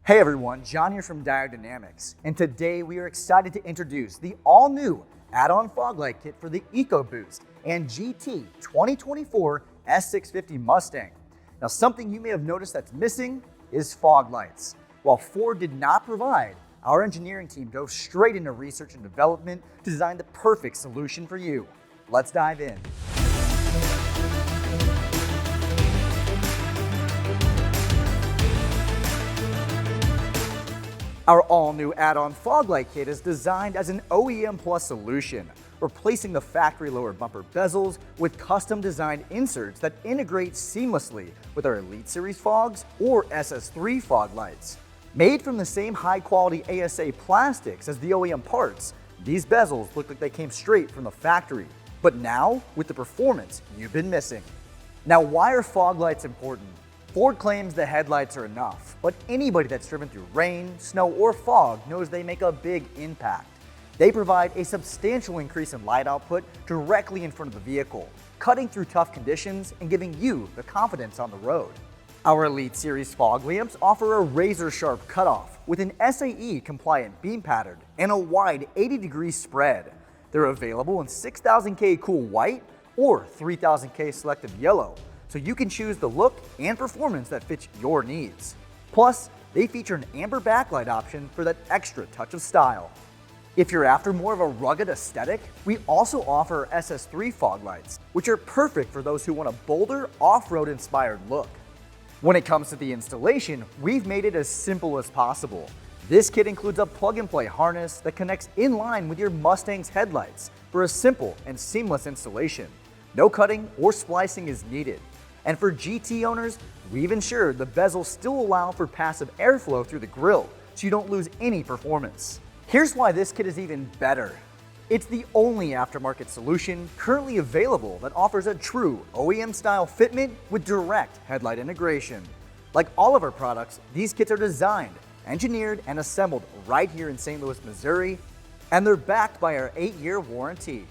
Hey everyone, John here from Diode, and today we are excited to introduce the all-new add-on fog light kit for the EcoBoost and GT 2024 S650 Mustang. Now, something you may have noticed that's missing is fog lights. While Ford did not provide, our engineering team dove straight into research and development to design the perfect solution for you. Let's dive in. Our all-new add-on fog light kit is designed as an OEM Plus solution, replacing the factory lower bumper bezels with custom-designed inserts that integrate seamlessly with our Elite Series fogs or SS3 fog lights. Made from the same high-quality ASA plastics as the OEM parts, these bezels look like they came straight from the factory, but now with the performance you've been missing. Now, why are fog lights important? Ford claims the headlights are enough, but anybody that's driven through rain, snow, or fog knows they make a big impact. They provide a substantial increase in light output directly in front of the vehicle, cutting through tough conditions and giving you the confidence on the road. Our Elite Series fog lamps offer a razor-sharp cutoff with an SAE-compliant beam pattern and a wide 80-degree spread. They're available in 6000K cool white or 3000K selective yellow, so you can choose the look and performance that fits your needs. Plus, they feature an amber backlight option for that extra touch of style. If you're after more of a rugged aesthetic, we also offer SS3 fog lights, which are perfect for those who want a bolder, off-road inspired look. When it comes to the installation, we've made it as simple as possible. This kit includes a plug-and-play harness that connects in line with your Mustang's headlights for a simple and seamless installation. No cutting or splicing is needed. And for GT owners, we've ensured the bezels still allow for passive airflow through the grille, so you don't lose any performance. Here's why this kit is even better. It's the only aftermarket solution currently available that offers a true OEM-style fitment with direct headlight integration. Like all of our products, these kits are designed, engineered, and assembled right here in St. Louis, Missouri, and they're backed by our 8-year warranty.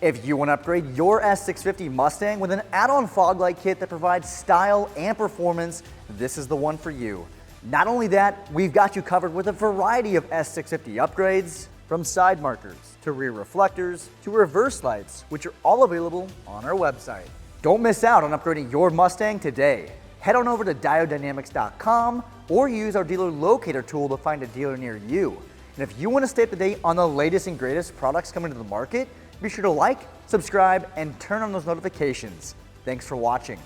If you want to upgrade your S650 Mustang with an add-on fog light kit that provides style and performance, this is the one for you. Not only that, we've got you covered with a variety of S650 upgrades, from side markers to rear reflectors to reverse lights, which are all available on our website. Don't miss out on upgrading your Mustang today. Head on over to diodedynamics.com or use our dealer locator tool to find a dealer near you. And if you want to stay up to date on the latest and greatest products coming to the market, be sure to like, subscribe, and turn on those notifications. Thanks for watching.